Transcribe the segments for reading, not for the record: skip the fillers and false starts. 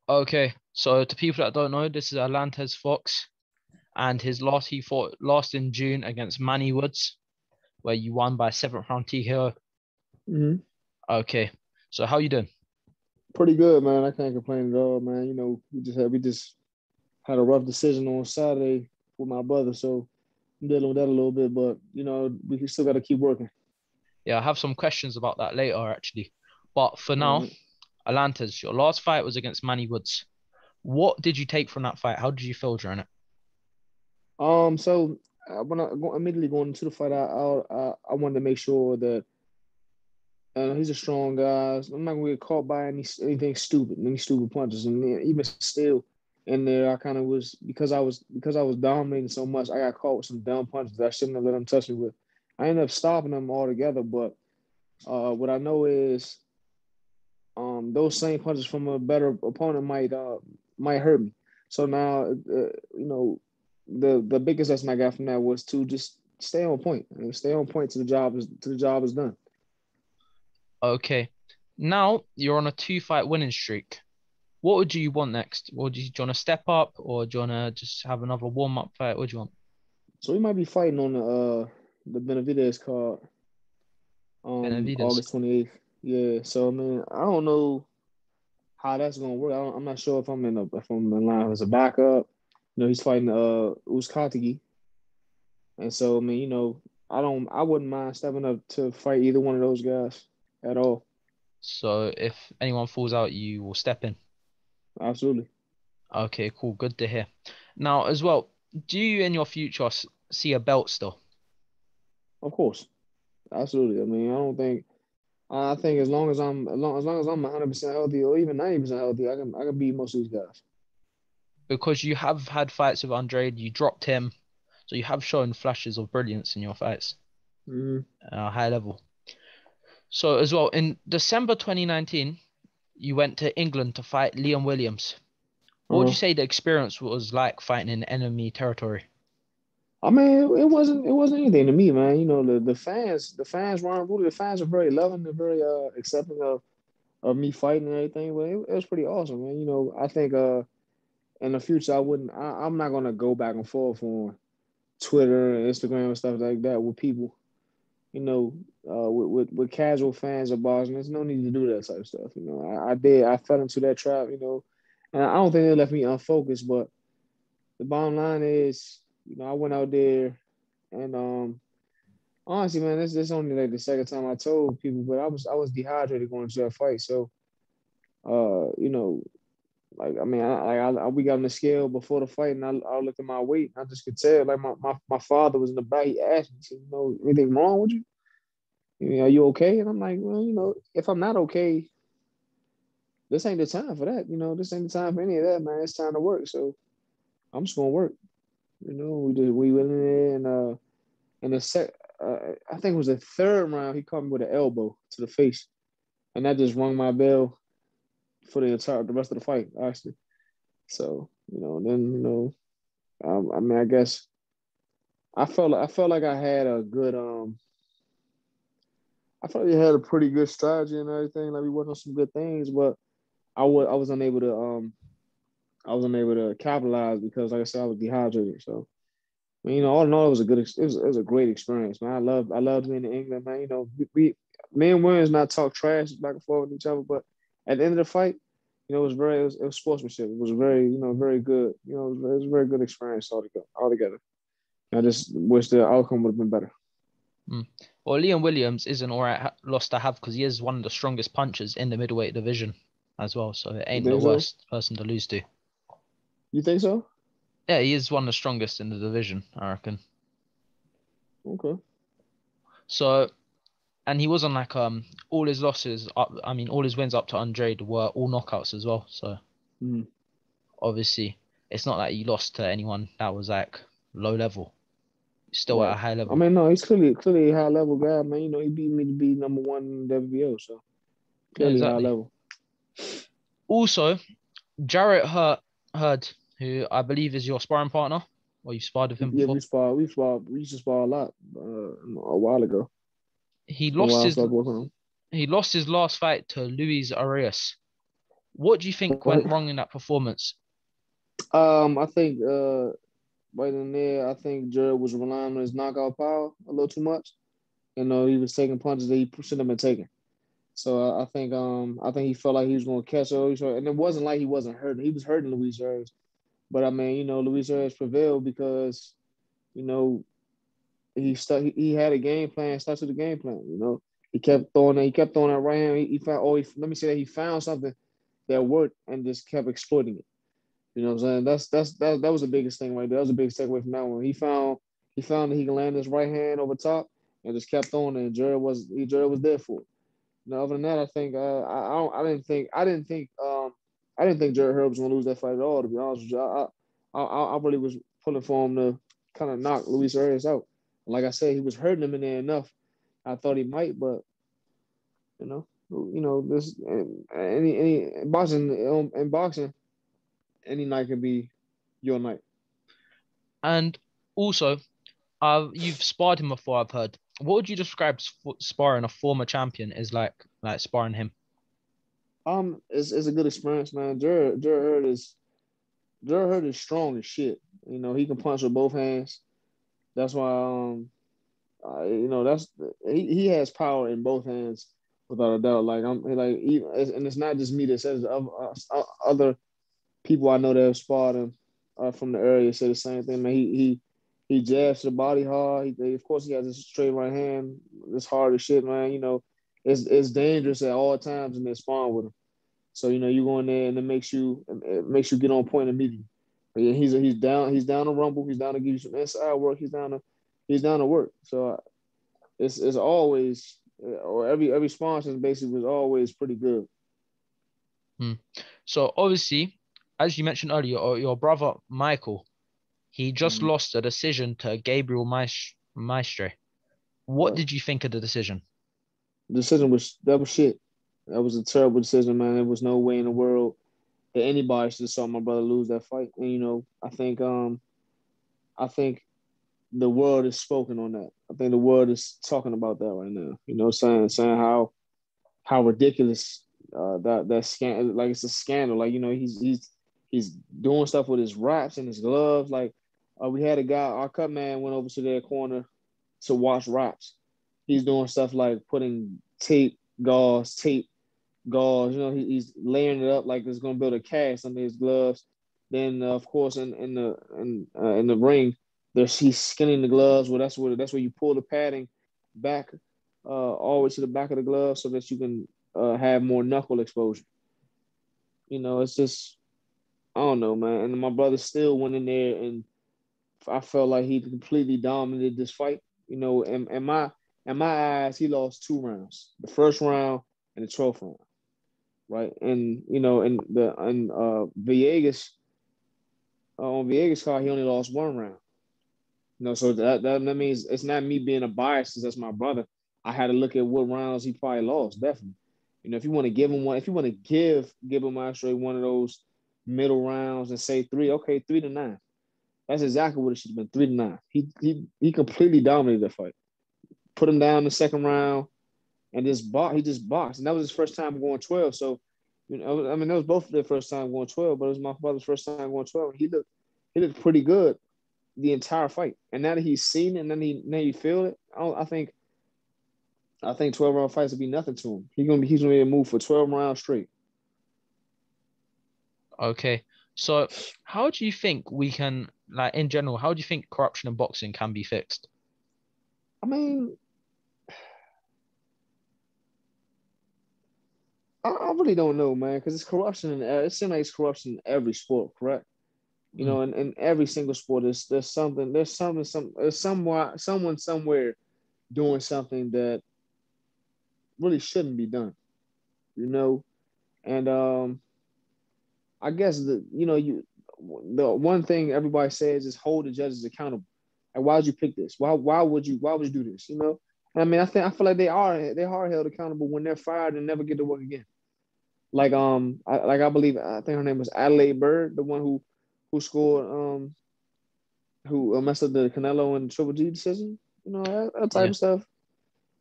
Okay, so to people that don't know, this is Alantez Fox, and he fought last in June against Manny Woods, where you won by seventh round TKO. Hmm. Okay, so how you doing? Pretty good, man. I can't complain at all, man. We just had a rough decision on Saturday with my brother, so I'm dealing with that a little bit. But we still got to keep working. Yeah, I have some questions about that later, actually. But for All now, right. Alantez, your last fight was against Manny Woods. What did you take from that fight? How did you feel during it? So when immediately going into the fight, I wanted to make sure that he's a strong guy. I'm not gonna get caught by anything stupid, any stupid punches, and then even still in there, I kind of was because I was dominating so much. I got caught with some dumb punches that I shouldn't have let him touch me with. I ended up stopping them altogether, but what I know is those same punches from a better opponent might hurt me. So now, the biggest lesson I got from that was to just stay on point. Stay on point till the job is done. Okay, now you're on a two-fight winning streak. What would you want next? Do you want to step up, or do you want to just have another warm-up fight? What do you want? So we might be fighting on the Benavidez card Benavidez. August 28th. Yeah. So I mean, I don't know how that's gonna work. I'm not sure if I'm in line as a backup. He's fighting uzcategui. And so, I mean, I wouldn't mind stepping up to fight either one of those guys at all. So if anyone falls out, you will step in. Absolutely. Okay, cool. Good to hear. Now, as well, do you in your future see a belt still? Of course. Absolutely. I mean, I think as long as I'm 100% healthy or even 90% healthy, I can beat most of these guys. Because you have had fights with Andrade, you dropped him, so you have shown flashes of brilliance in your fights Mm-hmm. at a high level. So as well, in December 2019, you went to England to fight Liam Williams. What would you Uh-huh. say the experience was like fighting in enemy territory? I mean, it wasn't anything to me, man. The fans weren't rude. The fans are very loving and very accepting of me fighting and everything. But it was pretty awesome, man. I think in the future I'm not gonna go back and forth on Twitter and Instagram and stuff like that with people. With casual fans of boxing, there's no need to do that type of stuff. I fell into that trap. And I don't think it left me unfocused. But the bottom line is, I went out there and honestly, man, this only like the second time I told people, but I was dehydrated going into that fight. So uh, you know, like I mean, we got on the scale before the fight, and I looked at my weight, and I just could tell. Like my father was in the back. He asked me, he said, anything wrong with you? Are you okay? And I'm like, well, if I'm not okay, this ain't the time for that. This ain't the time for any of that, man. It's time to work. So I'm just gonna work. We went in there and the I think it was the third round. He caught me with an elbow to the face, and that just rung my bell for the rest of the fight, actually. So then I mean, I guess I felt like I had a good I felt like I had a pretty good strategy and everything. Like we worked on some good things, but I was unable to capitalize because, like I said, I was dehydrated. So, I mean, all in all, it was a great experience, man. I loved being in England, man. Me and Williams not talk trash back and forth with each other, but at the end of the fight, it was sportsmanship. It was very very good. It was a very good experience altogether. I just wish the outcome would have been better. Mm. Well, Liam Williams is an alright loss to have because he is one of the strongest punchers in the middleweight division as well. So it You ain't the think so? worst person to lose to. You think so? Yeah, he is one of the strongest in the division, I reckon. Okay. So, and he was on like all his losses up. I mean, all his wins up to Andrade were all knockouts as well. So Mhm. obviously, it's not like he lost to anyone that was like low level. Still at a Right. high I level. mean, no, he's clearly a high level guy, man. He beat me to be number one in the WBO, so Yeah, clearly high exactly. level. Also, Jarrett Hurd, who I believe is your sparring partner, or you've sparred with him Yeah, before. we used to spar a lot a while ago. He It's been a lost while his since I worked on him. he lost his last fight to Luis Arias. What do you think went But wrong in that performance? I think right in there, I think Jared was relying on his knockout power a little too much. You know, he was taking punches that he shouldn't have been taking. So I think he felt like he was going to catch Luis, and it wasn't like he wasn't hurting. He was hurting Luis Harris, but I mean, you know, Luis Harris prevailed because you know he stuck. He had a game plan, stuck to the game plan. You know, he kept throwing it. He kept throwing that right hand. He found. Oh, let me say that he found something that worked and just kept exploiting it. You know what I'm saying? That was the biggest thing right there. That was the biggest takeaway from that one. He found that he can land his right hand over top and just kept throwing it. And Jared was there for it. No, other than that, I think I didn't think Jared Herb was gonna lose that fight at all. To be honest with you, I really was pulling for him to kind of knock Luis Arias out. Like I said, he was hurting him in there enough. I thought he might, but this any boxing, any night can be your night. And also, you've sparred him before, I've heard. What would you describe sparring a former champion is like sparring him? It's a good experience, man. Jared Hurd is strong as shit. You know, he can punch with both hands. That's why that's he has power in both hands without a doubt. Like and it's not just me that says it. Other people I know that have sparred him from the area say the same thing. Man, he jabs the body hard. Of course he has a straight right hand. It's hard as shit, man. You know, it's dangerous at all times in this sparring with him. So you know you go in there and it makes you get on point immediately. But yeah, he's down to rumble. He's down to give you some inside work. He's down to work. So it's always or every sponsor basically was always pretty good. Hmm. So obviously, as you mentioned earlier, your brother Mykal, he just Mm-hmm. lost a decision to Gabriel Maestre. What Right. did you think of the decision? The decision was shit. That was a terrible decision, man. There was no way in the world that anybody should have saw my brother lose that fight. And I think the world is spoken on that. I think the world is talking about that right now. You know, saying how ridiculous that scan like it's a scandal. Like he's doing stuff with his wraps and his gloves. Like we had a guy, our cut man went over to their corner to watch wraps. He's doing stuff like putting tape gauze. You know, he's layering it up like it's gonna build a cast under his gloves. Then, of course, in the ring, he's skinning the gloves. Well, that's where you pull the padding back, all the way to the back of the glove, so that you can have more knuckle exposure. You know, it's just I don't know, man. And my brother still went in there, and I felt like he completely dominated this fight. You know, in my eyes, he lost 2 rounds: the first round and the 12th round, right? And you know, and Villegas on Villegas card, he only lost 1 round. You know, so that means it's not me being a bias, because that's my brother. I had to look at what rounds he probably lost, definitely. You know, if you want to give him one, if you want to give him actually one of those middle rounds and say three, okay, 3-9. That's exactly what it should have been, 3-9. He completely dominated the fight. Put him down in the second round and he just boxed. And that was his first time going 12. So, you know, I mean, that was both their first time going 12, but it was my father's first time going 12. And he looked pretty good the entire fight. And now that he's seen it and then he feel it, I think 12 round fights would be nothing to him. He's gonna be move for 12 rounds straight. Okay. So how do you think we can, like in general, how do you think corruption in boxing can be fixed? I mean, I really don't know, man, because it's corruption it seems like it's corruption in every sport, correct? You Mm, know, in every single sport, there's someone somewhere doing something that really shouldn't be done. You know, and I guess the one thing everybody says is hold the judges accountable. And why would you pick this? Why would you do this? You know, and I mean, I feel like they are held accountable when they're fired and never get to work again. Like I think her name was Adelaide Bird, the one who scored who messed up the Canelo and Triple G decision. You know, that type yeah. of stuff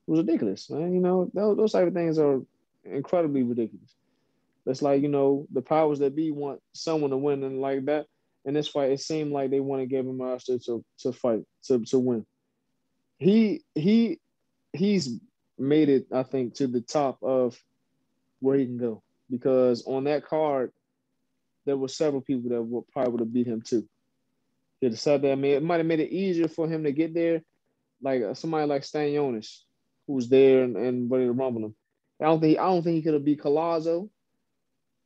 was ridiculous, man. You know, those type of things are incredibly ridiculous. It's like, you know, the powers that be want someone to win and like that. In this fight, it seemed like they want to give him a to fight, to win. He he's made it, I think, to the top of where he can go. Because on that card, there were several people that would probably would have beat him too. He decided that, I mean, it might have made it easier for him to get there, like somebody like Stanionis, who was there and ready to rumble him. I don't think he could have beat Collazo.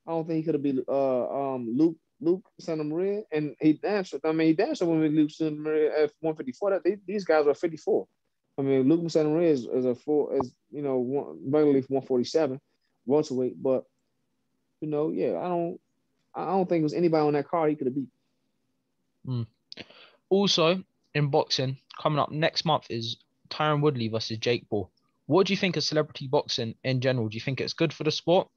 I don't think he could have beat Luke Santa Maria, and he danced. I mean, he danced with Luke Santa Maria at 154. These guys are 54. I mean, Luke Santa Maria is a full, is, you know, regularly 147 welterweight, but you know, yeah, I don't think it was anybody on that card he could have beat. Mm. Also, in boxing, coming up next month is Tyron Woodley versus Jake Paul. What do you think of celebrity boxing in general? Do you think it's good for the sport?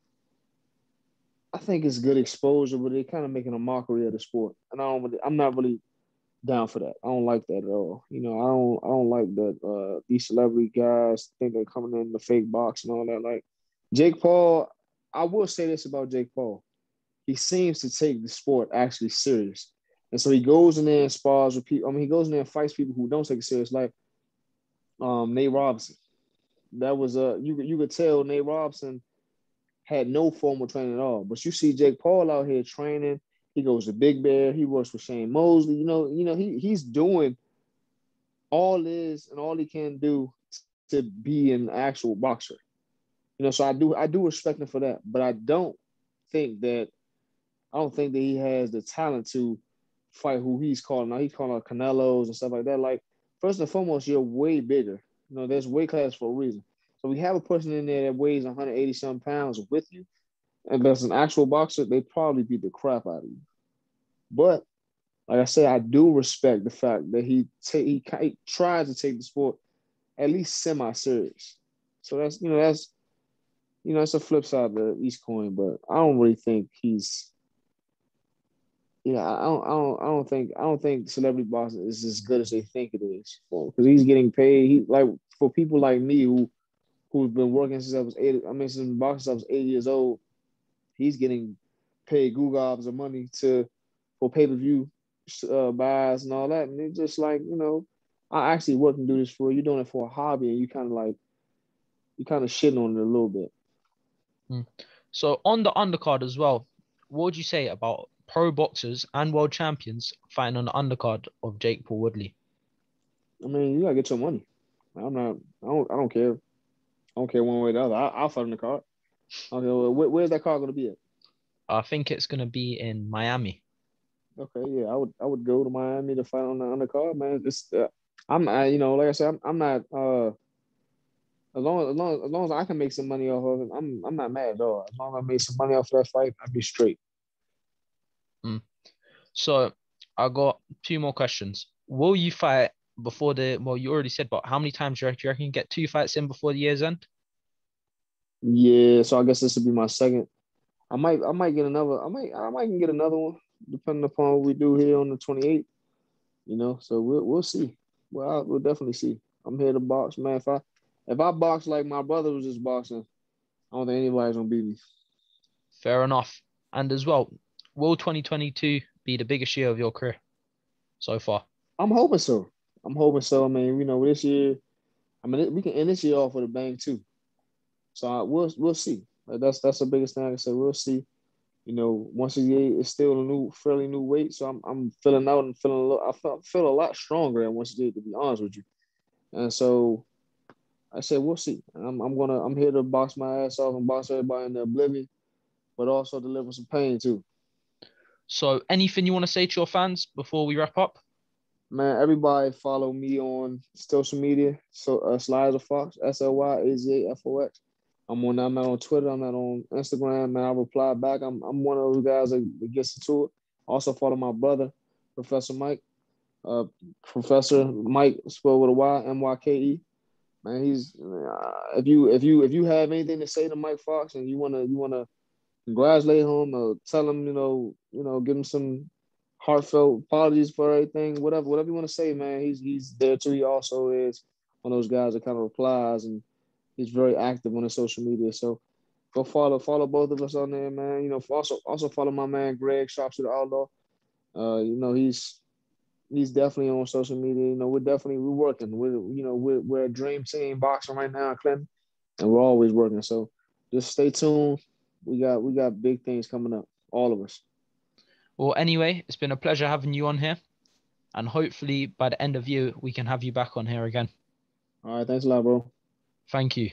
I think it's good exposure, but they're kind of making a mockery of the sport, and I'm not really down for that. I don't like that at all. You know, I don't like that these celebrity guys think they're coming in the fake box and all that. Like Jake Paul, I will say this about Jake Paul. He seems to take the sport actually serious. And so he goes in there and spars with people. I mean, he goes in there and fights people who don't take it serious, like Nate Robinson. That was you could tell Nate Robinson had no formal training at all. But you see Jake Paul out here training. He goes to Big Bear. He works with Shane Mosley. He's doing all this and all he can do to be an actual boxer. You know, so I do respect him for that. But I don't think that he has the talent to fight who he's calling. Now he's calling out Canelos and stuff like that. Like, first and foremost, you're way bigger. You know, there's weight class for a reason. So we have a person in there that weighs 180 some pounds with you, and that's an actual boxer, they probably beat the crap out of you. But like I said, I do respect the fact that he tries to take the sport at least semi serious. So that's a flip side of the East coin. But I don't really think he's yeah, I don't think celebrity boxing is as good as they think it is for because he's getting paid. He like for people like me who's been working since I was eight. I mean, since boxing since I was 8 years old. He's getting paid gobs of money for pay per view buys and all that, and it's just like, you know, I actually work and do this for you. Doing it for a hobby, and you kind of shitting on it a little bit. Mm. So on the undercard as well, what would you say about pro boxers and world champions fighting on the undercard of Jake Paul Woodley? I mean, you gotta get your money. I'm not. I don't care. I don't care one way or the other. I'll fight on the card. Okay, well, where's that card gonna be at? I think it's going to be in Miami. Okay, yeah, I would go to Miami to fight on the undercard, man. You know, like I said, I'm not. As long as I can make some money off of it, I'm not mad at all. As long as I make some money off of that fight, I'd be straight. Mm. So I got two more questions. Will you fight before well, you already said, but how many times do you reckon you get two fights in before the year's end? Yeah, so I guess this would be my second. I might get another. I might get another one depending upon what we do here on the 28th. You know, so we'll see. We'll definitely see. I'm here to box, man. If I box like my brother was just boxing, I don't think anybody's gonna beat me. Fair enough. And as well, will 2022 be the biggest year of your career so far? I'm hoping so. I'm hoping so. I mean, you know, this year, I mean, we can end this year off with a bang too. So we'll see. Like, that's the biggest thing I can say. We'll see. You know, once a year, it's still a fairly new weight. So I'm feeling out and feeling a little. Feel a lot stronger at once a year, to be honest with you. And so I said, we'll see. I'm here to box my ass off and box everybody in the oblivion, but also deliver some pain too. So anything you want to say to your fans before we wrap up? Man, everybody follow me on social media. So Alantez Fox, SLYAZAFOX. I'm not on Twitter. I'm not on Instagram. Man, I reply back. I'm one of those guys that gets into it. Also follow my brother, Professor Mike. Professor Mike spelled with a Y, Myke. Man, he's if you have anything to say to Mike Fox and you wanna congratulate him or tell him, give him some heartfelt apologies for everything, whatever you want to say, man. He's there too. He also is one of those guys that kind of replies and he's very active on his social media. So Go follow both of us on there, man. You know, also follow my man Greg Sharp to the Outlaw. You know, he's definitely on social media. You know, we're working. We're a dream team boxing right now in Clinton, and we're always working. So just stay tuned. We got big things coming up, all of us. Well, anyway, it's been a pleasure having you on here. And hopefully by the end of year, we can have you back on here again. All right, thanks a lot, bro. Thank you.